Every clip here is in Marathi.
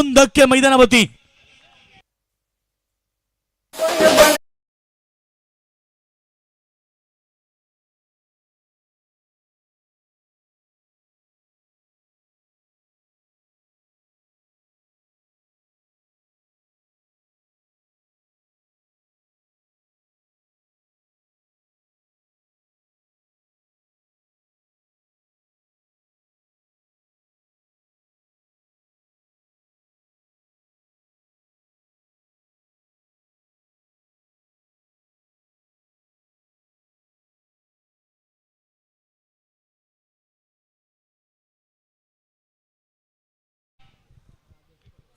2 धक्के मैदानावरती.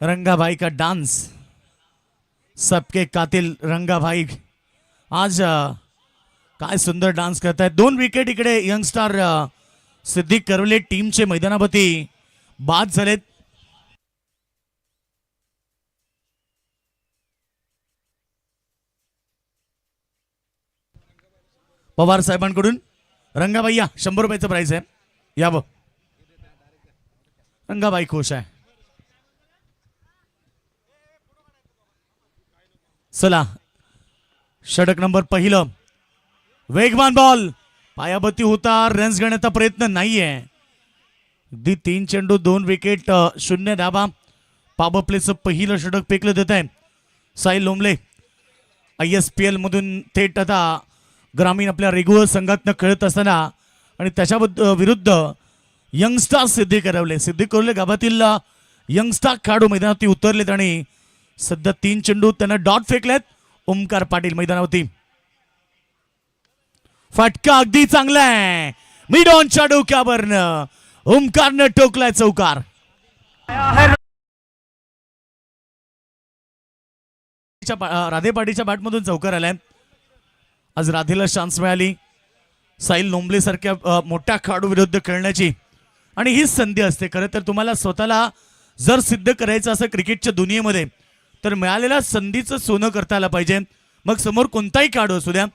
रंगाभाई का डांस, सबके कातिल रंगाभाई आज काय सुंदर डान्स करतायत. 2 विकेट इकडे यंगस्टार सिद्दीक करवले टीमचे मैदानावरती बाद झालेत. पवार साहेबांकडून रंगाबाई या, 100 रुपयाचं प्राइस आहे. यावं, रंगाबाई खुश आहे. चला, षटक नंबर पहिलं. वेगवान बॉल, पायाभती होता, रन्स घेण्याचा प्रयत्न नाहीये. अगदी 3 चेंडू 2 विकेट 0 धाबा. पॉवर प्लेचं पहिलं षटक फेकलं देत आहे साहिल लोंबले. ISPL मधून थेट आता ग्रामीण आपल्या रेग्युलर संघातनं खेळत असताना आणि त्याच्या विरुद्ध यंगस्टार सिद्दीक करवले गावातील यंगस्टार खेळाडू मैदानावरती उतरलेत आणि सध्या 3 चेंडू त्यांना डॉट फेकलेत. ओमकार पाटील मैदानावरती. फटका अगदी चांगला आहे, मिड ऑनच्या डोक्यावरनं ओमकारनं टोकलाय चौकार. राधेपाटीच्या बॅटमधून चौकार आलाय. आज राधेला चान्स मिळाली साहिल लोंबले सारख्या मोठ्या खेळाडू विरुद्ध खेळण्याची, आणि हीच संधी असते खरं तर. तुम्हाला स्वतःला जर सिद्ध करायचं असं क्रिकेटच्या दुनियेमध्ये तर मिळालेल्या संधीचं सोनं करता आलं पाहिजे. मग समोर कोणताही खेळाडू असू द्या.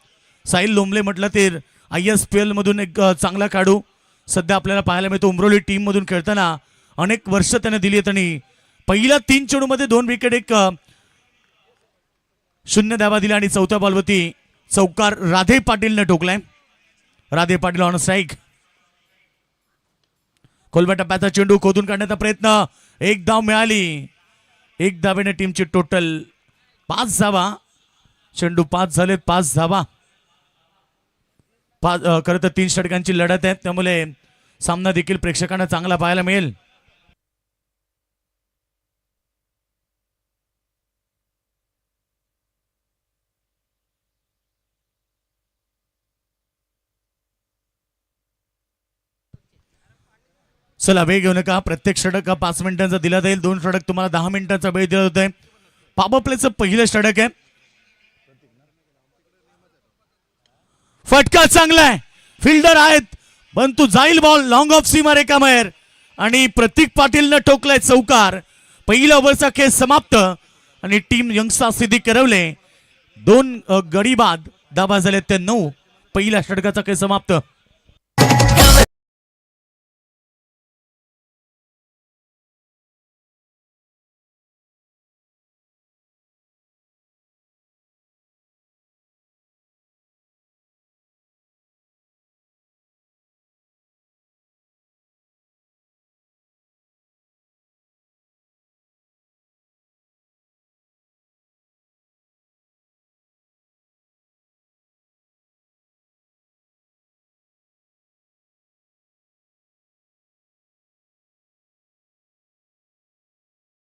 साहिल लोंबले म्हटलं तर ISPL मधून एक चांगला खेळाडू सध्या आपल्याला पाहायला मिळतो. उमरोली टीम मधून खेळताना अनेक वर्ष त्याने दिली आहेत आणि पहिल्या 3 चेंडूमध्ये 2 विकेट 0 धावा दिला आणि चौथ्या बॉलवरती चौकार राधे पाटीलने ठोकलाय. Radhe Patil on strike. खोलव्या टप्प्याचा चेंडू खोदून काढण्याचा प्रयत्न, एक धाव मिळाली. 1 धावेने टीमची टोटल 5 धावा. चेंडू 5 झालेत, 5 धावा. खरं तर 3 षटकांची लढत आहे, त्यामुळे सामना देखील प्रेक्षकांना चांगला पाहायला मिळेल. चला, वेळ घेऊ नका. प्रत्येक षटक 5 मिनिटांचा दिला जाईल. 2 षटक तुम्हाला 10 मिनिटांचा वेळ दिला जातोय. पॉवर प्लेचं पहिलं षटक आहे. फटका चांगला आहे, फिल्डर आहेत, परंतु जाईल बॉल लॉंग ऑफ सीमा रेखाबाहेर आणि प्रतीक पाटीलनं टोकलाय चौकार. पहिला ओव्हरचा खेळ समाप्त आणि टीम यंगस्टार सिद्दीक करवले 2 गडी बाद धावा झाले ते 9. पहिल्या षटकाचा खेळ समाप्त.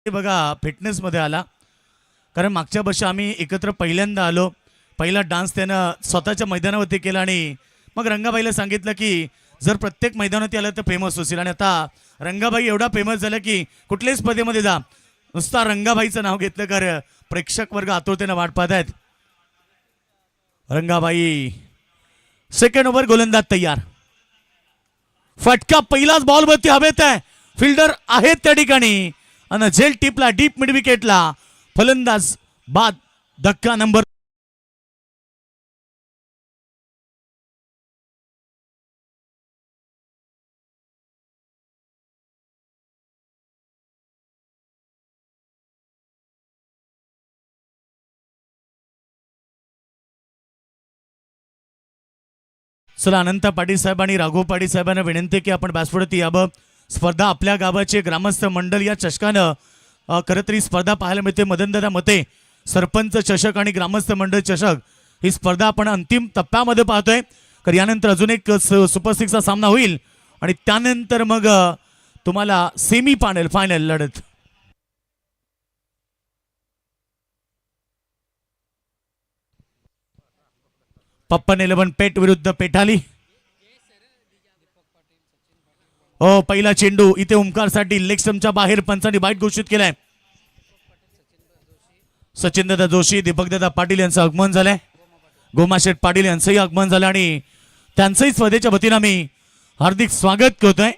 बघा, फिटनेस मध्ये आला, कारण मागच्या वर्षी आम्ही एकत्र पहिल्यांदा आलो. पहिला डान्स त्यानं स्वतःच्या मैदानावरती केला आणि मग रंगाबाईला सांगितलं की जर प्रत्येक मैदानावरती आलं तर फेमस होईल. आणि आता रंगाबाई एवढा फेमस झाला की कुठल्याही स्पर्धेमध्ये जा, नुसता रंगाबाईचं नाव घेतलं कर प्रेक्षक वर्ग आतुरतेने वाट पाहत आहेत. रंगाबाई सेकंड ओव्हर गोलंदाज तयार. फटका पहिलाच बॉलवरती हवेत आहे, फिल्डर आहेत त्या ठिकाणी आणि झेल टिपला डीप मिड विकेटला. फलंदाज बाद. धक्का नंबर चला अनंत पाटील साहेब आणि राघव पाटील साहेबांना विनंती की आपण व्यासपीठावरती यावं. स्पर्धा आपल्या गावाचे ग्रामस्थ मंडळ या चषकानं खरं तरी स्पर्धा पाहायला मिळते. मदनदादा मते सरपंच चषक आणि ग्रामस्थ मंडळ चषक ही स्पर्धा आपण अंतिम टप्प्यामध्ये पाहतोय. तर यानंतर अजून एक सुपर सिक्सचा सामना होईल आणि त्यानंतर मग तुम्हाला सेमी फायनल लढत. पप्पन 11 पेट विरुद्ध पेठाली. हो पहिला चेंडू इथे ओमकारसाठी लेग स्टंपच्या बाहेर पंचांनी वाईट घोषित केलाय. सचिनदादा जोशी दीपकदादा पाटील यांचं आगमन झालंय. गोमाशेठ पाटील यांचंही आगमन झालं आणि त्यांचंही स्पर्धेच्या वतीनं मी हार्दिक स्वागत करतोय.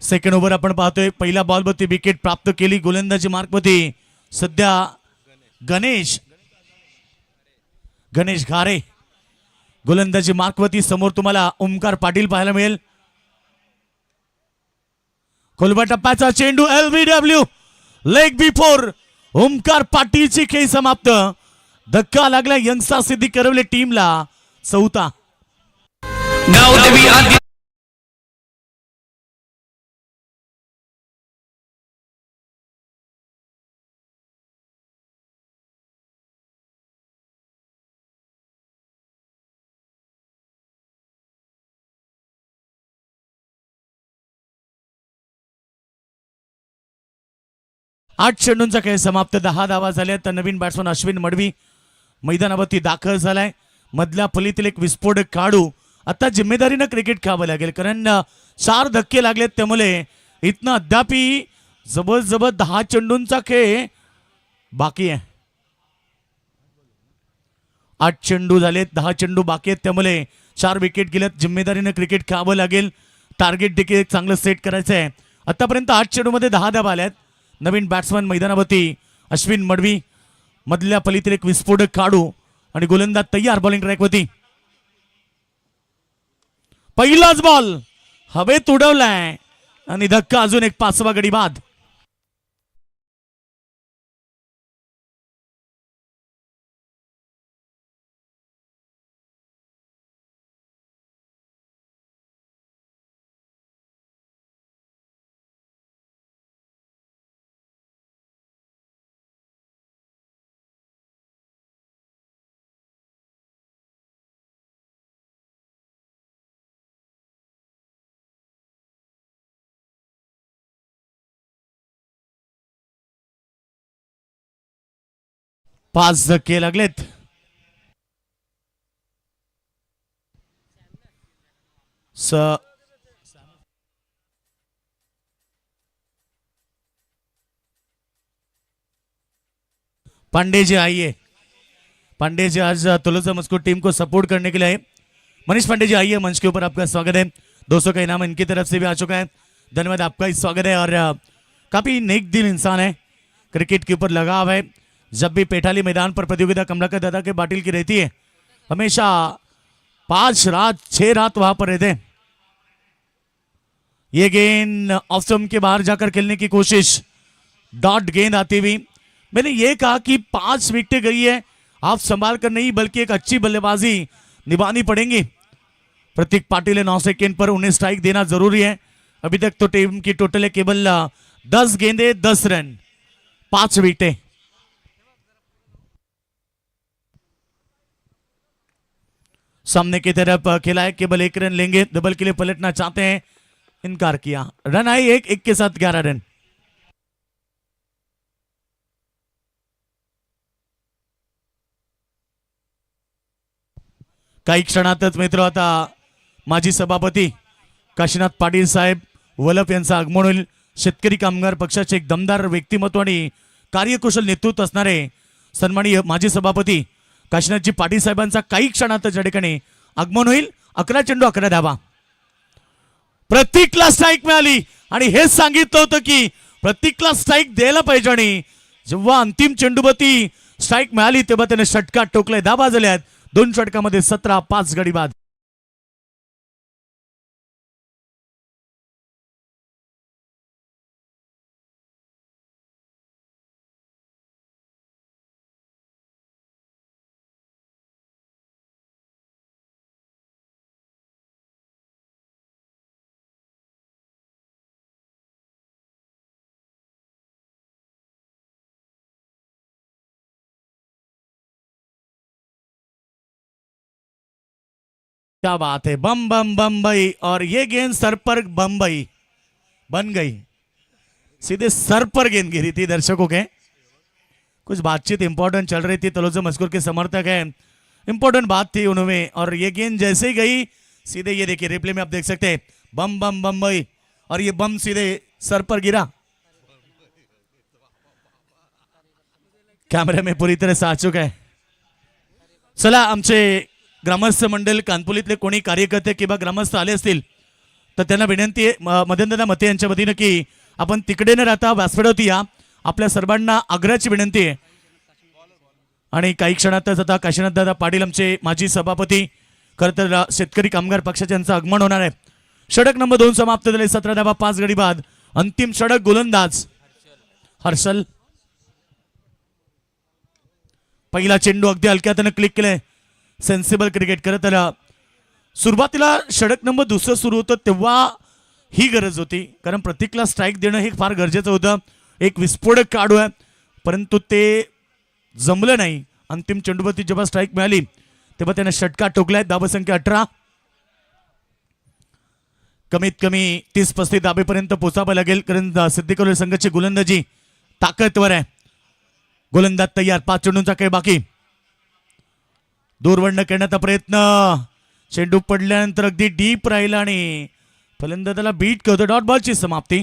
सेकंड ओव्हर आपण पाहतोय. पहिल्या बॉलवरती विकेट प्राप्त केली. गोलंदाजी मार्कवरती सध्या गणेश घारे. गोलंदाजी मार्कवरती समोर तुम्हाला ओमकार पाटील पाहायला मिळेल. खोलवा टप्प्याचा चेंडू LBW लेग बिफोर ओमकार पाटीलची खेळ समाप्त. धक्का लागला यंगस्टर सिद्धी करवले टीमला. चौथा आठ चेंडूंचा खेळ समाप्त. 10 धावा झाल्या. तर नवीन बॅट्समन अश्विन मडवी मैदानावरती दाखल झालाय. मधल्या फलीतील एक विस्फोटक काढू. आता जिम्मेदारीनं क्रिकेट खेळावं लागेल कारण 4 धक्के लागलेत. त्यामुळे इथनं अद्यापी जबरजबर 10 चेंडूंचा खेळ बाकी आहे. 8 चेंडू झालेत. 10 चेंडू बाकी आहेत. त्यामुळे 4 विकेट गेल्यात. जिम्मेदारीनं क्रिकेट खेळावं लागेल. टार्गेट देखील एक चांगलं सेट करायचं आहे. आतापर्यंत 8 चेंडूमध्ये 10 धावा आल्यात. नवीन बॅट्समन मैदानावरती अश्विन मडवी. मधल्या फलीतील एक विस्फोटक काढू आणि गोलंदाज तयार बॉलिंग ट्रॅकवरती. पहिलाच बॉल हवेत उडवलाय आणि धक्का. अजून एक 5वा गडी बाद. पाच धक्के लागलेत. पांडे आइए. पांडे जी आज तुलजा मस्को टीम को सपोर्ट करने के लिए आए. मनीष पांडे जी आइए मंच के ऊपर. आपका स्वागत है. 200 का इनाम इनकी तरफ से भी आ चुका है. धन्यवाद. आपका ही स्वागत है. और काफी नेक दिल इंसान है. क्रिकेट के ऊपर लगाव है. जब भी पेठाली मैदान पर प्रतियोगिता कमलाकर दादा के पाटिल की रहती है हमेशा 5 रात 6 रात वहां पर रहते हैं. ये गेंद ऑफ स्टंप के बाहर जाकर खेलने की कोशिश. डॉट गेंद आती हुई. मैंने ये कहा कि 5 विकेटें गई है. आप संभाल कर नहीं बल्कि एक अच्छी बल्लेबाजी निभानी पड़ेगी. प्रतीक पाटिल 9 सेकेंड पर उन्हें स्ट्राइक देना जरूरी है. अभी तक तो टीम की टोटल है केवल 10 गेंदे 10 रन 5 विकेटें. सामने की तरफ खेला है. केवल 1 रन लेंगे. डबल के लिए पलटना चाहते हैं. इनकार किया. रन आए 1 के साथ 11 रन. काही क्षणातच मित्र आता माजी सभापती काशीनाथ पाटील साहेब वलप यांचं आगमन होईल. शेतकरी कामगार पक्षाचे एक दमदार व्यक्तिमत्व आणि कार्यकुशल नेतृत्व असणारे सन्माननीय माजी सभापती काशीनाथजी पाटील साहेबांचा काही क्षणातच या ठिकाणी आगमन होईल. 11 चेंडू 11 धावा. प्रतीकला स्ट्राईक मिळाली आणि हेच सांगितलं होतं की प्रतीकला स्ट्राईक द्यायला पाहिजे. आणि जेव्हा अंतिम चेंडूवरती स्ट्राईक मिळाली तेव्हा त्याने षटकार ठोकलाय. धावा झाल्यात 2 षटकामध्ये 17. 5 गडी बाद. क्या बात है, बम बम बम्बई, और ये गेंद सर पर बम्बई बन गई, सीधे सर पर गेंद गिरी थी। दर्शकों के कुछ बातचीत इंपॉर्टेंट चल रही थी, तलोजा मस्कुर के समर्थक है, इंपॉर्टेंट बात थी उन्होंने, और ये गेंद जैसे ही गई सीधे, ये देखिए रिप्ले में आप देख सकते हैं, बम बम बम्बई, और ये बम सीधे सर पर गिरा। कॅमेरा में पूरी तरह से आ चुका है। चला, आमचे ग्रामस्थ मंडळ कानपुलीतले कोणी कार्यकर्ते किंवा ग्रामस्थ आले असतील तर त्यांना विनंती आहे, मदनदादा मते यांच्या वतीनं, की आपण तिकडे न राहता व्यासपीठावरती या, आपल्या सर्वांना आग्रहाची विनंती आहे। आणि काही क्षणातच आता काशीनाथ दादा पाटील आमचे माजी सभापती, खरं तर शेतकरी कामगार पक्षाचे यांचं आगमन होणार आहे। षटक नंबर 2 समाप्त झाले, 17 धावा 5 गडी बाद। अंतिम षटक गोलंदाज हर्षल, पहिला चेंडू अगदी हलक्यात क्लिक केलाय, सेन्सिबल क्रिकेट। खरं तर सुरुवातीला षटक नंबर 2 सुरू होतं तेव्हा ही गरज होती, कारण प्रत्येकला स्ट्राईक देणं हे फार गरजेचं होतं, एक विस्फोटक काढू आहे, परंतु ते जमलं नाही। अंतिम चेंडूवरती जेव्हा स्ट्राईक मिळाली तेव्हा त्याने षटका ठोकलाय। धावसंख्या 18, कमीत कमी 30-35 धाबेपर्यंत पोचावं लागेल, कारण सिद्धिकरोली संघाची गोलंदाजी ताकदवर आहे। गोलंदाज तयार, 5 चेंडूंचा खेळ बाकी, दूरवर्ण करण्याचा प्रयत्न, चेंडू पडल्यानंतर अगदी डीप राहिला आणि फलंदाजाला बीट करतो। डॉट बॉलची समाप्ती।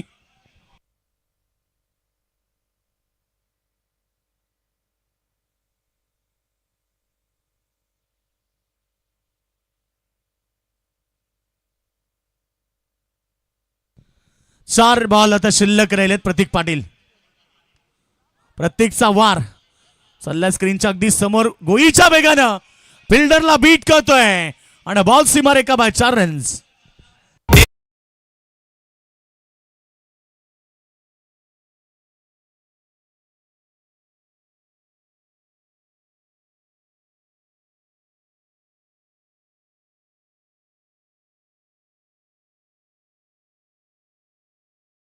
चार बॉल आता शिल्लक राहिलेत। प्रतीक पाटील, प्रत्येकचा वार चाललाय स्क्रीनच्या अगदी समोर, गोईच्या वेगानं फिल्डरला बीट करतोय आणि बॉल सीमारेखा बाय 4 रन्स।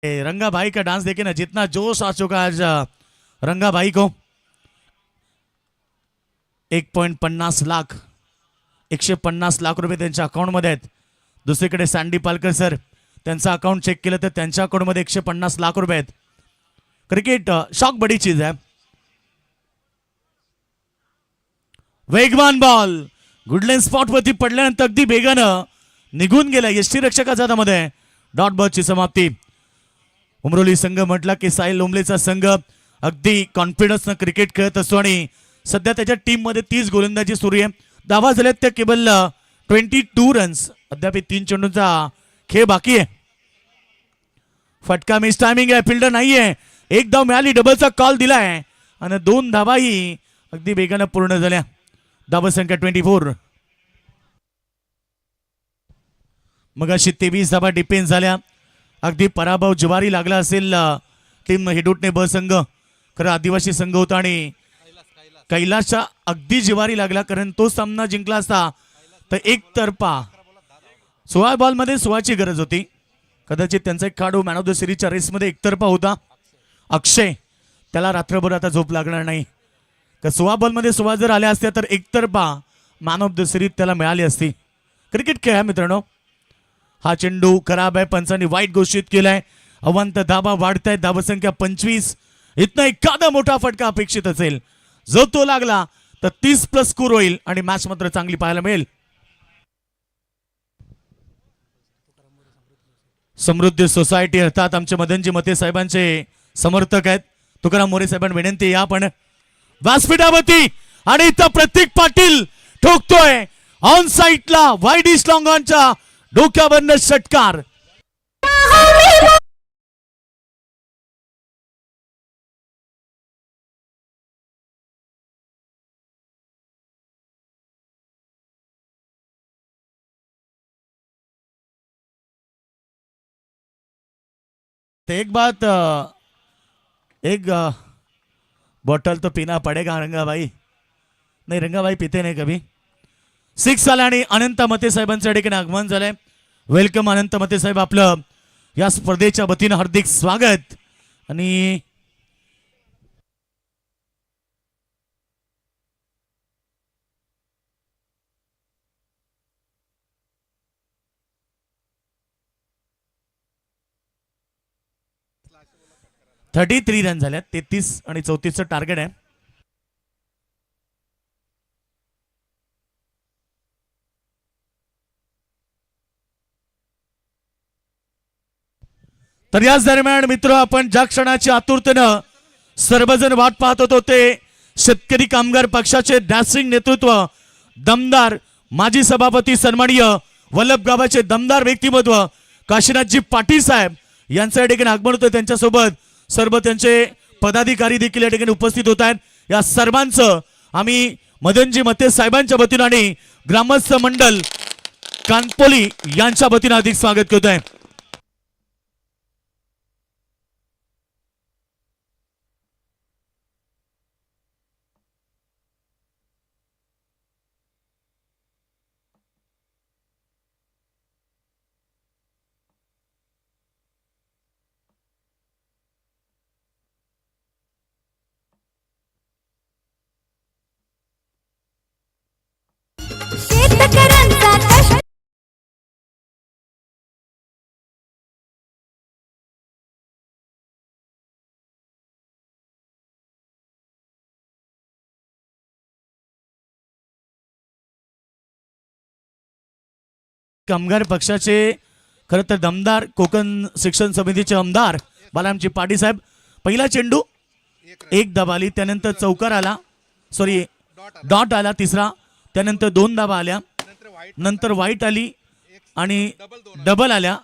रंगा भाई का डांस देखे ना, जितना जोश आ चुका है आज रंगा भाई को। 1.50 लाख, 150 लाख रुपये त्यांच्या अकाउंटमध्ये आहेत। दुसरीकडे सँडी पालकर सर, त्यांचा अकाउंट चेक केलं तर त्यांच्या अकाउंटमध्ये 150 लाख रुपये आहेत। क्रिकेट शॉक बड़ी चीज है। वेगवान बॉल गुडलेन स्पॉट वरती पडल्यानंतर अगदी वेगानं निघून गेला यष्टी रक्षकाच्या हातामध्ये। डॉट बॉलची समाप्ती। उमरोली संघ म्हटला की साहिल लोंबलेचा संघ अगदी कॉन्फिडन्सनं क्रिकेट खेळत असतो आणि सध्या त्याच्या टीम मध्ये 30 गोलंदाजी सुरू आहे। धावा झाल्यात त्या केवळ 22 रन्स। अद्याप 3 चेंडूंचा खेळ बाकी आहे। फटका मिस टायमिंग आहे, फिल्डर नाहीये, एक धाव मिळाली, डबलचा कॉल दिलाय आणि 2 धावाही अगदी वेगानं पूर्ण झाल्या। धावा संख्या 24। मगाशी 23 धावा डिपेंड झाल्या। अगदी पराभव जिवारी लागला असेल टीम हिडूटने ब संघ, खरं आदिवासी संघ होता आणि कैलासच्या अगदी जिवारी लागला, कारण तो सामना जिंकला असता तर एकतर्फा 16 बॉलमध्ये 16ची गरज होती। कदाचित त्यांचा एक खेळाडू मॅन ऑफ द सिरीजच्या रेसमध्ये एकतर्फा होता, अक्षय, त्याला रात्रभर आता झोप लागणार नाही, तर 16 बॉलमध्ये 16 जर आल्या असत्या तर एकतर्फा मॅन ऑफ द सिरीज त्याला मिळाली असती। क्रिकेट खेळ आहे मित्रांनो। हा चेंडू खराब आहे, पंचांनी वाईट घोषित केलाय। अवंत धाबा वाढतायत, धावसंख्या 25। इथनं एखादा मोठा फटका अपेक्षित असेल, जो तो लागला तर 30+ स्कोर होईल आणि मॅच मात्र चांगली पाहायला मिळेल। समृद्धी सोसायटी अर्थात आमचे मदनजी मते साहेबांचे समर्थक आहेत। तुकाराम मोरे साहेबांना विनंती या पण व्यासपीठावरती, आणि इथं प्रतीक पाटील ठोकतोय ऑन साइडला वाईड इस्ट लॉंगॉनच्या डोक्यावरनं षटकार। एक बात, एक बॉटल तो पीना पड़ेगा रंगा भाई, नहीं रंगा भाई पीते नहीं कभी। 6 आला आणि अनंत मते साहेबांच्या ठिकाणी आगमन झालंय। वेलकम अनंत मते साहेब, आपलं या स्पर्धेच्या वतीनं हार्दिक स्वागत। आणि 33 रन झाल्यात. 33 आणि 34चं टार्गेट आहे. तर याच दरम्यान मित्र, आपण ज्या क्षणाची आतुरतेनं सर्वजण वाट पाहत होतो ते शेतकरी कामगार पक्षाचे डॅशिंग नेतृत्व, दमदार माजी सभापती सन्माननीय वल्लभगावाचे दमदार व्यक्तिमत्व काशीनाथजी पाटील साहेब यांचं या ठिकाणी आगमन होतं. त्यांच्यासोबत सर्व त्यांचे पदाधिकारी देखील या ठिकाणी उपस्थित होत आहेत. या सर्वांचं आम्ही मदनजी मते साहेबांच्या वतीनं आणि ग्रामस्थ मंडल कानपोली यांच्या वतीनं अधिक स्वागत करत आहे. कामगार पक्षाचे खरं तर दमदार कोकण शिक्षण समितीचे आमदार बालामजी पाटील साहेब, पहिला चेंडू एक धाव आली, त्यानंतर चौकार आला, सॉरी डॉट आला तिसरा, त्यानंतर 2 धावा आल्या, नंतर वाईट आली आणि डबल आल्या.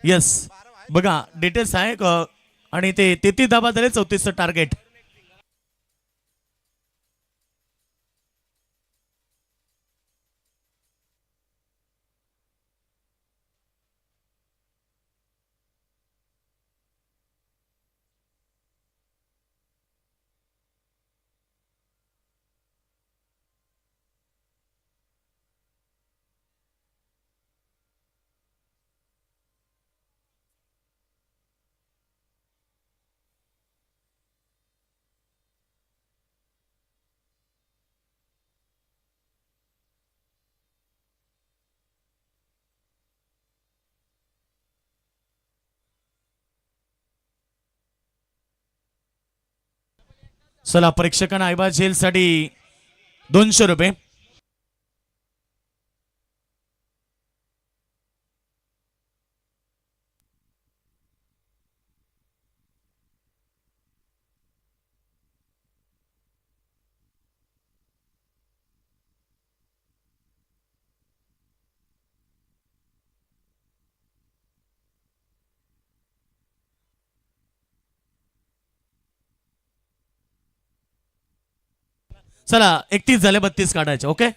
येस, बघा डिटेल्स आहे आणि ते 33 धावा झाले, 34चं टार्गेट. चला, प्रेक्षकांना आयबा झेलसाठी 200 रुपये. चला, 31 झाले, 32 काढायचे. ओके,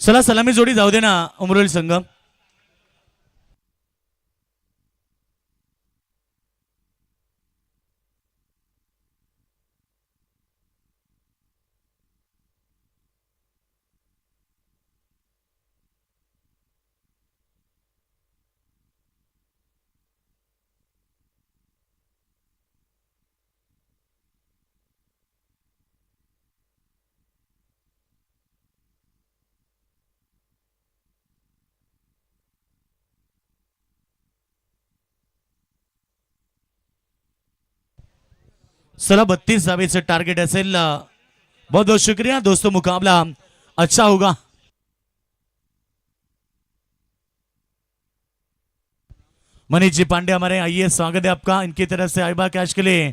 चला सलामी जोडी जाऊ दे ना उमरोली संघ. चला 32 धावेचं टार्गेट असेल. बहुत बहुत शुक्रिया दोस्तों, मुकाबला अच्छा होगा. मनीष जी पांडे हमारे, आइए स्वागत है आपका इनकी तरफ से आइबा कैश के लिए.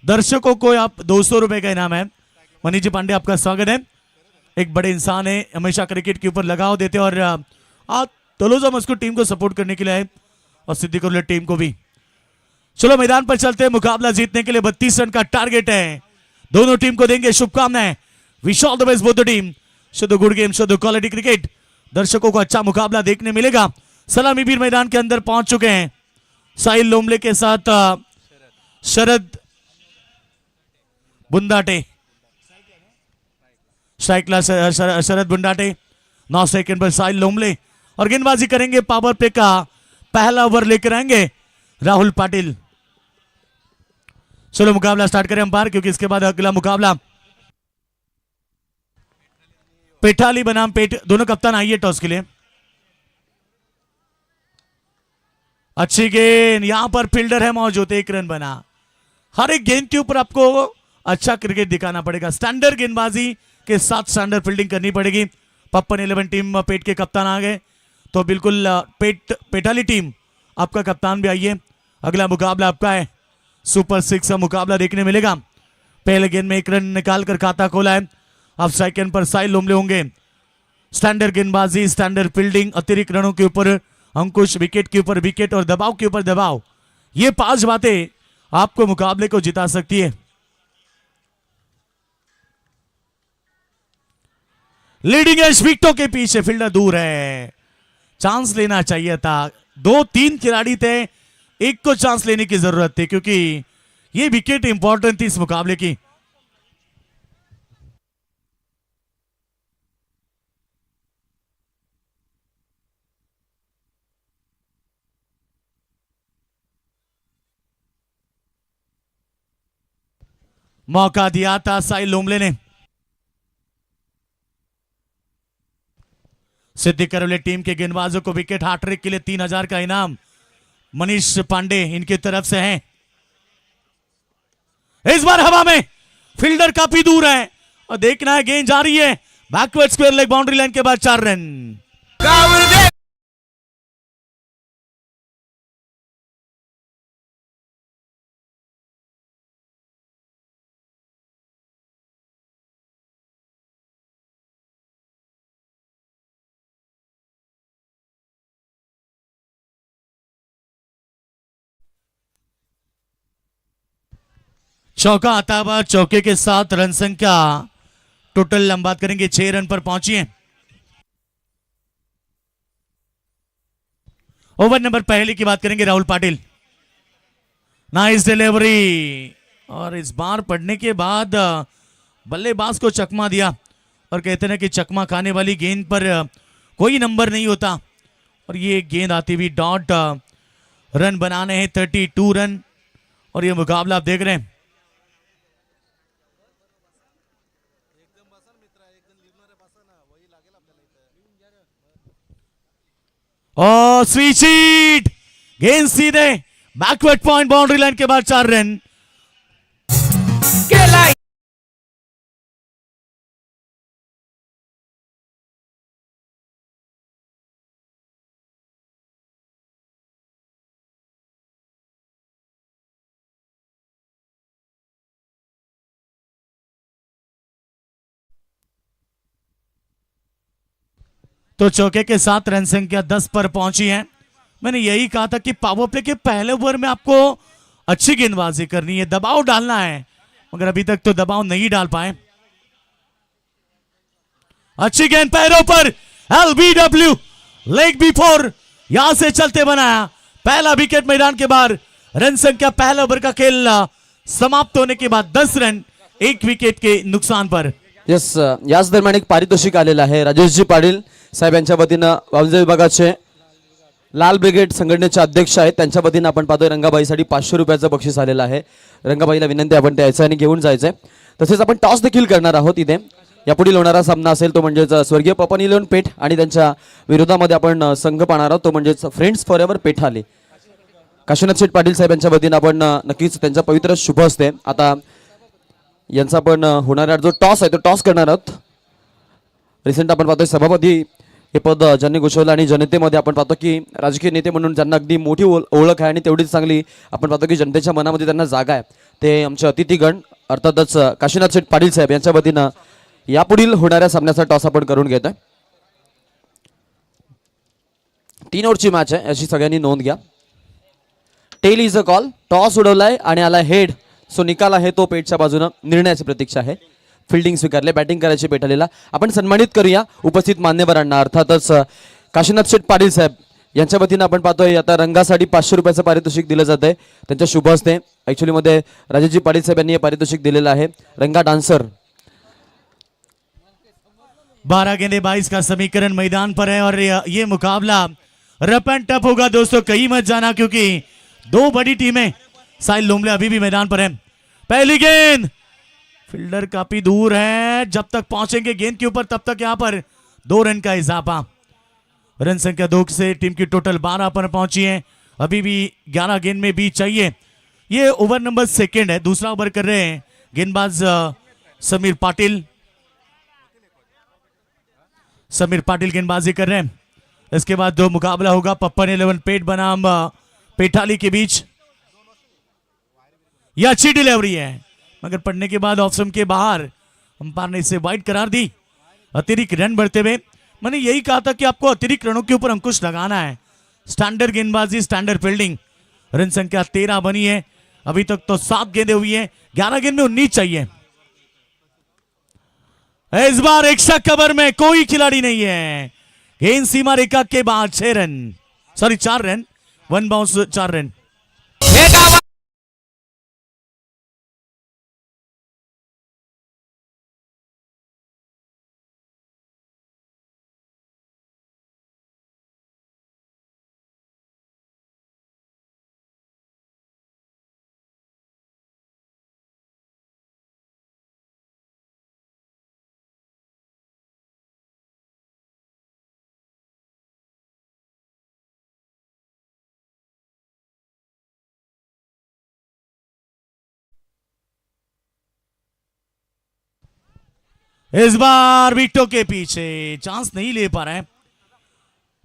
दर्शकों को आप 200 रुपए का इनाम है. मनीष जी पांडे आपका स्वागत है. एक बड़े इंसान है, हमेशा क्रिकेट के ऊपर लगाव देते हैं और आप तलोजा मस्को टीम को सपोर्ट करने के लिए आए और सिद्धि कोल्ले टीम को भी. चलो मैदान पर चलते हैं. मुकाबला जीतने के लिए 32 रन का टारगेट है. दोनों टीम को देंगे शुभकामनाएं. Wish all the best both the team. शुद्ध गुड गेम, शुद्ध क्वालिटी क्रिकेट. दर्शकों को अच्छा मुकाबला देखने मिलेगा. सलामी वीर मैदान के अंदर पहुंच चुके हैं. साहिल लोमले के साथ Sharad Bundate. Strike class Sharad Bundate. 9 second पर साहिल लोमले और गेंदबाजी करेंगे. पावर प्ले का पहला ओवर लेकर आएंगे राहुल पाटिल. चलो मुकाबला स्टार्ट करें अंपायर, क्योंकि इसके बाद अगला मुकाबला पेठाली बनाम पेट. दोनों कप्तान आइए टॉस के लिए. अच्छी गेंद, यहां पर फील्डर है मौजूद. 1 रन बना. हर एक गेंद के ऊपर आपको अच्छा क्रिकेट दिखाना पड़ेगा. स्टैंडर्ड गेंदबाजी के साथ स्टैंडर्ड फील्डिंग करनी पड़ेगी. पप्पन 11 टीम पेट के कप्तान आ गए, तो बिल्कुल पेटाली टीम आपका कप्तान भी आइए. अगला मुकाबला आपका है. सुपर 6 का मुकाबला देखने मिलेगा. पहले गेंद में 1 रन निकालकर खाता खोला है. अब सेकंड पर साहिल लोमले होंगे. स्टैंडर्ड गेंदबाजी, स्टैंडर्ड फील्डिंग, अतिरिक्त रनों के ऊपर अंकुश, विकेट के ऊपर विकेट और दबाव के ऊपर दबाव. ये 5 बातें आपको मुकाबले को जिता सकती है. लीडिंग एज विकेटों के पीछे फील्डर दूर है. चांस लेना चाहिए था. 2-3 खिलाड़ी थे, एक को चांस लेने की जरूरत थी, क्योंकि ये विकेट इंपॉर्टेंट थी इस मुकाबले की. मौका दिया था साहिल लोमले ने. सिद्धि करवले टीम के गेंदबाजों को विकेट हार्ट्रिक के लिए 3000 का इनाम मनीष पांडे इनकी तरफ से है. इस बार हवा में फील्डर काफी दूर है और देखना है गेंद जा रही है backward square leg boundary line के बाद 4 रन. चौका आता हुआ, चौके के साथ रन संख्या टोटल हम बात करेंगे 6 रन पर पहुंची है. ओवर नंबर पहले की बात करेंगे राहुल पाटिल. नाइस डिलीवरी और इस बार पड़ने के बाद बल्लेबाज को चकमा दिया. और कहते हैं कि चकमा खाने वाली गेंद पर कोई नंबर नहीं होता. और ये गेंद आती हुई डॉट. रन बनाने हैं 32 रन. और ये मुकाबला आप देख रहे हैं. और स्वीच हिट, गेंद सीधे बैकवर्ड पॉइंट बाउंड्री लाइन के बाद 4 रन. तो चौके के साथ रन संख्या 10 पर पहुंची है. मैंने यही कहा था कि पावर प्ले के पहले ओवर में आपको अच्छी गेंदबाजी करनी है, दबाव डालना है, मगर अभी तक तो दबाव नहीं डाल पाए. अच्छी गेंद पैरों पर, LBW लेग बिफोर, यहां से चलते बनाया. पहला विकेट मैदान के बाहर. रन संख्या पहला ओवर का खेल समाप्त होने के बाद 10 रन 1 विकेट के नुकसान पर. यस, याच दरम्यान एक पारितोषिक आलेलं आहे. राजेशजी पाटील साहेब यांच्या वतीनं वाणिज्य विभागाचे लाल ब्रिगेड संघटनेचे अध्यक्ष आहेत, त्यांच्या वतीनं आपण पाहतोय रंगाबाईसाठी 500 रुपयाचं बक्षीस आलेलं आहे. रंगाबाईला विनंती आपण द्यायचं आणि घेऊन जायचंय. तसेच आपण टॉस देखील करणार आहोत इथे. यापुढील होणारा सामना असेल तो म्हणजेच स्वर्गीय पपन 11 पेठ आणि त्यांच्या विरोधामध्ये आपण संघ पाहणार आहोत, तो म्हणजेच फ्रेंड्स फॉर एव्हर पेठाले. काशीनाथ शेठ पाटील साहेब यांच्या वतीनं आपण नक्कीच त्यांचा पवित्र शुभ असते. आता यांचा पण होणारा जो टॉस आहे तो टॉस करणार आहोत. रिसेंट आपण पाहतोय सभापती हे पद ज्यांनी घोषवलं आणि जनतेमध्ये आपण पाहतो की राजकीय नेते म्हणून ज्यांना अगदी मोठी ओळख आहे आणि तेवढीच चांगली आपण पाहतो की जनतेच्या मनामध्ये त्यांना जागा आहे ते आमचे अतिथीगण अर्थातच काशीनाथ शेठ पाटील साहेब यांच्या वतीनं यापुढील होणाऱ्या सामन्याचा टॉस आपण करून घेत आहे. 3 ओव्हरची मॅच आहे याची सगळ्यांनी नोंद घ्या. Tail is a call. Toss उडवलाय आणि आला हेड. सो निकाल आहे तो पेटच्या बाजूनं. निर्णयाची प्रतीक्षा आहे. फिल्डिंग स्वीकारले. बॅटिंग करायची पेटलेला. आपण सन्मानित करूया उपस्थित मान्यवरांना. अर्थातच काशीनाथ शेठ पाटील साहेब यांच्या वतीनं आपण पाहतोय आता रंगासाठी 500 रुपयाचं पारितोषिक दिलं जात आहे त्यांच्या शुभ हस्ते. ऍक्च्युली मध्ये राजेशजी पाटील साहेब यांनी हे पारितोषिक दिलेलं आहे. रंगा डान्सर. 12 गेंदे 22 का समीकरण मैदान पर है और ये मुकाबला रफ एंड टफ होगा दोस्तों. कहीं मत जाना क्योंकि 2 बड़ी टीमें. साहिल लोमले अभी भी मैदान पर है. पहली गेंद. फील्डर काफी दूर है. जब तक पहुंचेंगे गेंद के ऊपर तब तक यहां पर 2 रन का इजाफा. रन संख्या 2 से टीम की टोटल 12 पर पहुंची है. अभी भी 11 गेंद में बीच चाहिए. ये ओवर नंबर 2 है. दूसरा ओवर कर रहे हैं गेंदबाज समीर पाटिल. समीर पाटिल गेंदबाजी कर रहे हैं. इसके बाद 2 मुकाबला होगा पप्पन 11 पेट बनाम पेटाली के बीच. यह अच्छी डिलीवरी है मगर पड़ने के बाद ऑफ स्टंप के बाहर अंपायर ने इसे वाइड करार दी. अतिरिक्त रन बढ़ते हुए. मैंने यही कहा था कि आपको अतिरिक्त रनों के ऊपर अंकुश लगाना है. स्टैंडर्ड गेंदबाजी स्टैंडर्ड फील्डिंग. रन संख्या 13 बनी है. अभी तक तो 7 गेंदें हुई है. 11 गेंद में 19 चाहिए. इस बार एक्स्ट्रा कवर में कोई खिलाड़ी नहीं है. गेंद सीमा रेखा के बाद 6 run. Sorry 4 run. 1 bounce 4 run. इस बार विकेटों के पीछे चांस नहीं ले पा रहे हैं.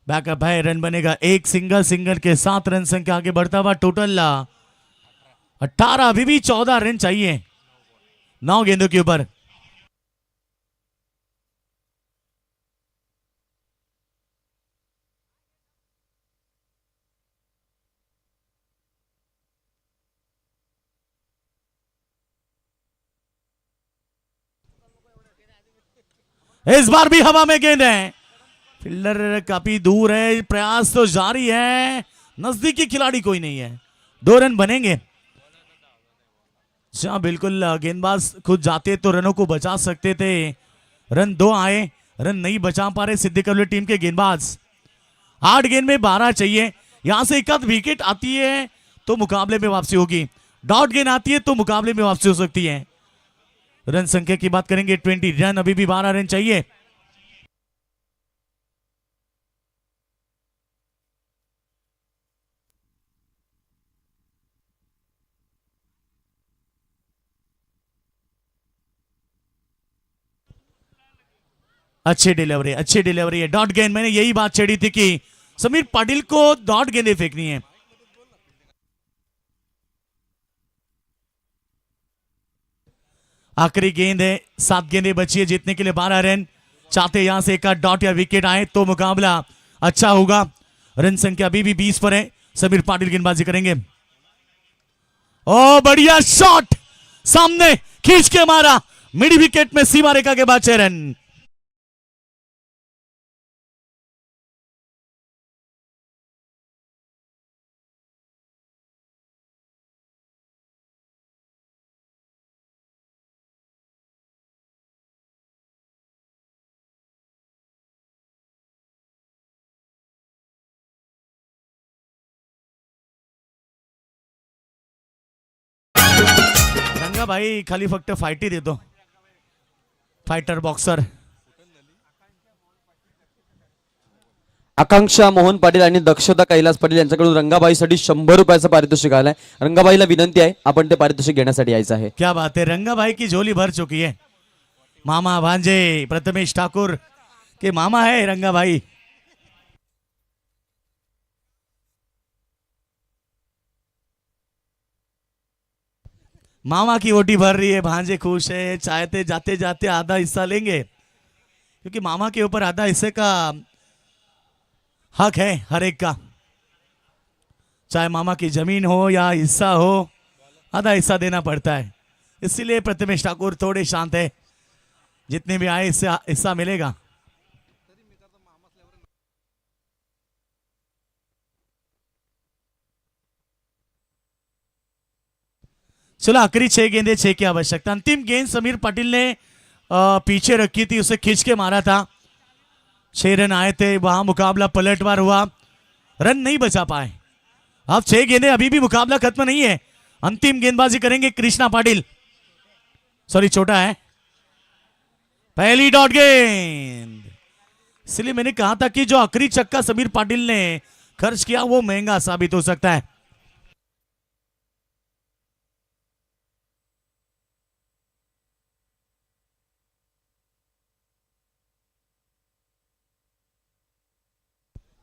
बैकअप है. रन बनेगा. एक सिंगल के साथ रन संख्या आगे बढ़ता हुआ. टोटल 18. अभी भी 14 रन चाहिए 9 गेंदों के ऊपर. इस बार भी हवा में गेंद है. फील्डर काफी दूर है. प्रयास तो जारी है. नजदीकी खिलाड़ी कोई नहीं है. 2 रन बनेंगे. हाँ बिल्कुल. गेंदबाज खुद जाते तो रनों को बचा सकते थे. रन 2 आए. रन नहीं बचा पा रहे सिद्दीकरवली टीम के गेंदबाज. 8 गेंद में 12 चाहिए. यहां से एक आध विकेट आती है तो मुकाबले में वापसी होगी. डॉट गेंद आती है तो मुकाबले में वापसी हो सकती है. रन संख्या की बात करेंगे 20 रन. अभी भी 12 रन चाहिए. अच्छी डिलीवरी है. डॉट गेंद. मैंने यही बात छेड़ी थी कि समीर पाटिल को डॉट गेंदें फेंकनी है. आखिरी गेंद है. 7 गेंदें बची है जीतने के लिए 12 रन. चाहते यहां से एक डॉट या विकेट आए तो मुकाबला अच्छा होगा. रन संख्या अभी भी 20 पर है. समीर पाटिल गेंदबाजी करेंगे. ओ बढ़िया शॉट. सामने खींच के मारा. मिड विकेट में सीमा रेखा के बाद 6 रन. रंगा भाई खाली फक्त फायटी देतो. Fighter boxer. आकांक्षा मोहन पाटील आणि दक्षता कैलास पाटील यांच्याकडून रंगाबाईसाठी 100 रुपयाचं पारितोषिक आलंय. रंगाबाईला विनंती आहे आपण ते पारितोषिक घेण्यासाठी यायचं आहे. क्या बात है, रंगा भाई की झोली भर चुकी है. मामा भांजे प्रथमेश ठाकुर के मामा है रंगा भाई. मामा की ओटी भर रही है, भांजे खुश है, चाहते जाते जाते आधा हिस्सा लेंगे क्योंकि मामा के ऊपर आधा हिस्से का हक है हर एक का, चाहे मामा की जमीन हो या हिस्सा हो, आधा हिस्सा देना पड़ता है. इसीलिए प्रथमेश ठाकुर थोड़े शांत है. जितने भी आए इससे हिस्सा मिलेगा. चलो आखिरी 6 गेंदे 6 की आवश्यकता. अंतिम गेंद समीर पाटिल ने पीछे रखी थी, उसे खींच के मारा था. 6 रन आए थे, वहां मुकाबला पलटवार हुआ, रन नहीं बचा पाए. अब 6 गेंदे, अभी भी मुकाबला खत्म नहीं है. अंतिम गेंदबाजी करेंगे कृष्णा पाटिल. सॉरी, छोटा है. पहली डॉट गेंद. इसलिए मैंने कहा था कि जो आखिरी चक्का समीर पाटिल ने खर्च किया वो महंगा साबित हो सकता है.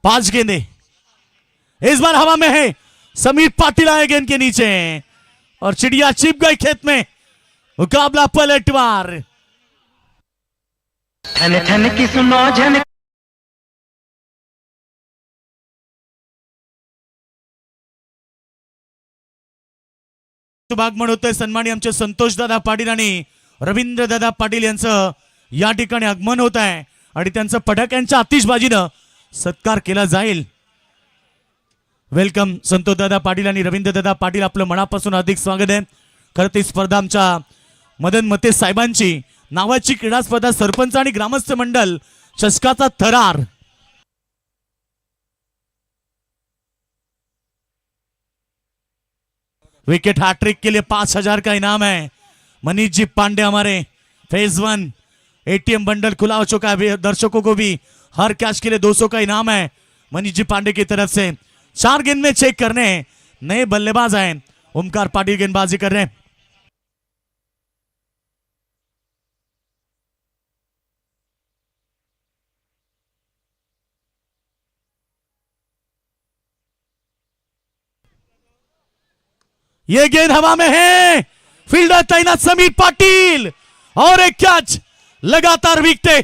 पांच गेंदे इस बार हवा में है. समीर पाटिल आए गेंद के नीचे और चिड़िया चिप गई खेत में. मुकाबला पलटवार. ठन ठन की सुनो झन भाग होतोय. सन्मानी आमचे संतोष दादा पाटील आणि रवींद्र दादा पाटील यांचं या ठिकाणी आगमन होत आहे आणि त्यांचं फटाक्यांच्या आतिषबाजीनं सत्कार केला जाईल. वेलकम संतोष दादा पाटील आणि रवींद्र दादा पाटील, आपलं मनापासून अधिक स्वागत आहे. खरं ती स्पर्धा आमच्या मदन मते साहेबांची नावाची क्रीडा स्पर्धा, सरपंच आणि ग्रामस्थ मंडळ चषकाचा थरार. विकेट हैट्रिक के लिए 5,000 का इनाम है. मनीष जी पांडे हमारे फेज 1 एटीएम बंडल खुला हो चुका है. दर्शकों को भी हर कैच के लिए 200 का इनाम है मनीष जी पांडे की तरफ से. 4 गेंद में चेक करने नए बल्लेबाज आए. ओमकार पाटिल गेंदबाजी कर रहे हैं. ये गेंद हवा में है. फील्डर तैनात समीर पाटिल और एक कैच. लगातार विकेटें.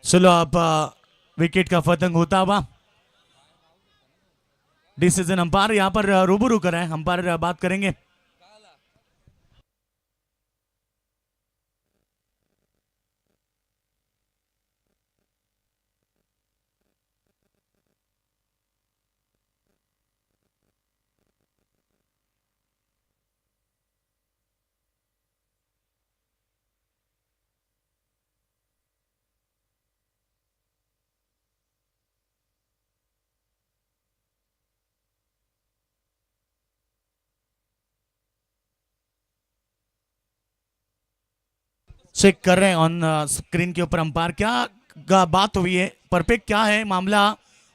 चलो अब विकेट का पतंग होता हुआ. डिसीजन अंपायर यहां पर रूबरू कर रहे हैं. अंपायर बात करेंगे. चेक कर रहे हैं ऑन स्क्रीन के ऊपर अंपायर क्या बात हुई है, परफेक्ट क्या है मामला,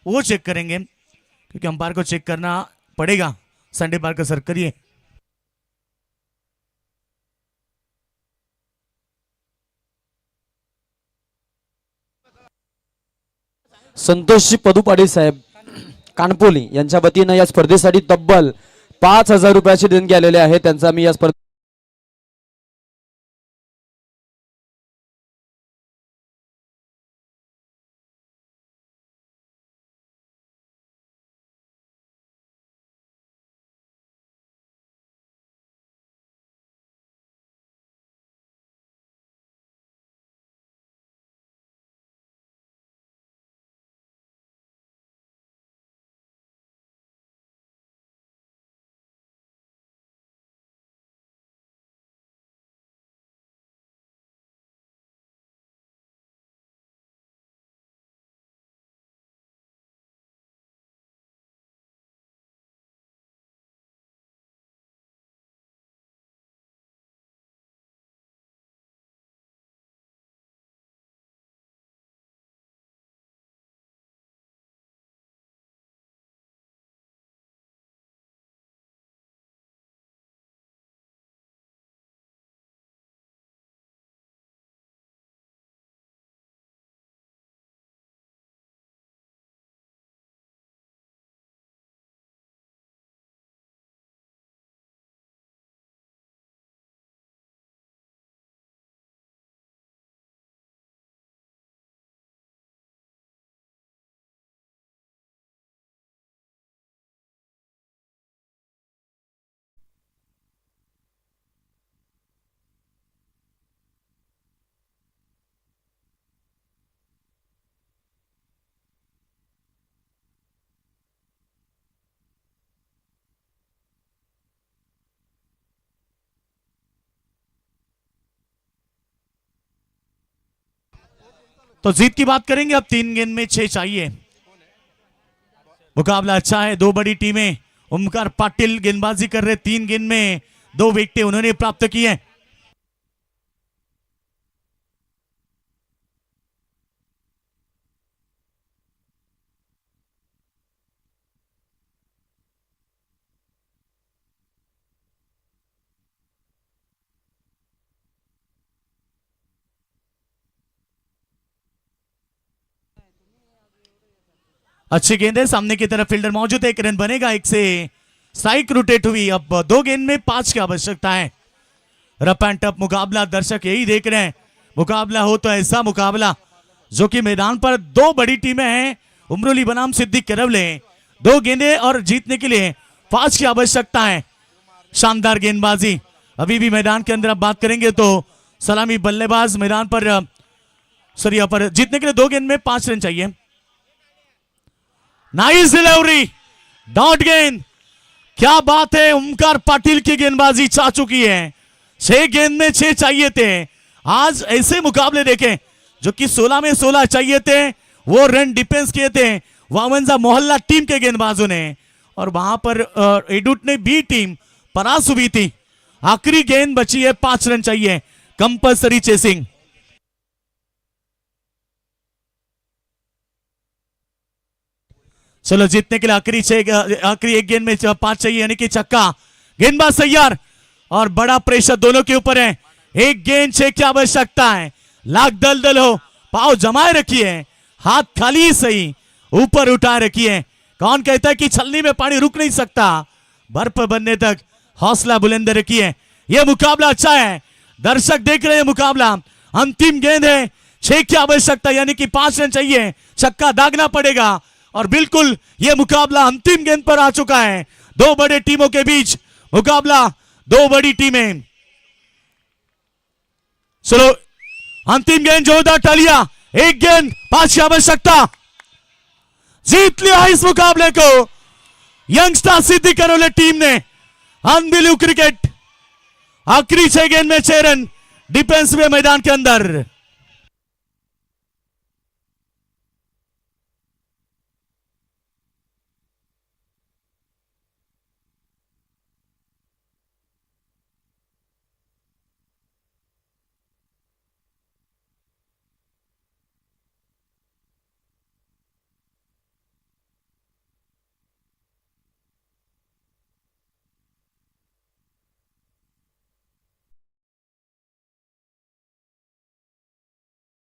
वो चेक करेंगे क्योंकि अंपायर को चेक करना पड़ेगा. संडे पार्कर सर करिए. संतोषजी पदू पाटील साहेब कानपोली यांच्या वतीनं या स्पर्धेसाठी तब्बल 5,000 रुपयाचे देणगी आलेले आहे. त्यांचा मी या स्पर्धे तो जीत की बात करेंगे। अब 3 गेंद में 6 चाहिए। मुकाबला अच्छा है, 2 बड़ी टीमें। ओमकार पाटिल गेंदबाजी कर रहे, 3 गेंद में 2 विकेटें उन्होंने प्राप्त की हैं। अच्छी गेंद है, सामने की तरफ फील्डर मौजूद है, 1 रन बनेगा। 1 से स्ट्राइक रोटेट हुई। अब 2 गेंद में 5 की आवश्यकता है। रफ एंड टफ मुकाबला, दर्शक यही देख रहे हैं। मुकाबला हो तो ऐसा मुकाबला जो कि मैदान पर 2 बड़ी टीमें हैं, उमरोली बनाम सिद्दीक करवले। 2 गेंदें और जीतने के लिए 5 की आवश्यकता है। शानदार गेंदबाजी अभी भी मैदान के अंदर। अब बात करेंगे तो सलामी बल्लेबाज मैदान पर सरिया पर जीतने के लिए 2 गेंद में 5 रन चाहिए। नाइस डिलीवरी, डॉट गेंद, क्या बात है। ओमकार पाटिल की गेंदबाजी चाह चुकी है। 6 गेंद में 6 चाहिए थे। आज ऐसे मुकाबले देखें जो कि 16 में 16 चाहिए थे, वो रन डिफेंस किए थे वावंजा मोहल्ला टीम के गेंदबाजों ने, और वहां पर एडुट ने बी टीम परास हुई थी। आखिरी गेंद बची है, 5 रन चाहिए, कंपल्सरी चेसिंग। चलो जीतने के लिए आखिरी 1 गेंद में 5 चाहिए, यानी कि छक्का। गेंदबाज तैयार और बड़ा प्रेशर दोनों के ऊपर है। 1 गेंद 6 की आवश्यकता है। लाख दलदल हो, पाव जमाए रखिए, हाथ खाली ही सही, ऊपर उठा रखिए। कौन कहता है कि छलनी में पानी रुक नहीं सकता, बर्फ बनने तक हौसला बुलंद रखिए। यह मुकाबला अच्छा है, दर्शक देख रहे हैं मुकाबला। अंतिम गेंद है, 6 की आवश्यकता, यानी कि 5 रन चाहिए, छक्का दागना पड़ेगा। और बिल्कुल यह मुकाबला अंतिम गेंद पर आ चुका है। 2 बड़े टीमों के बीच मुकाबला, 2 बड़ी टीमें। चलो अंतिम गेंद, जोरदार तालियां। 1 गेंद 5 की आवश्यकता, जीत लिया इस मुकाबले को यंगस्टर सिद्दीक करवले टीम ने। अनबिलीव क्रिकेट, आखिरी 6 गेंद में 6 रन, डिफेंस में मैदान के अंदर।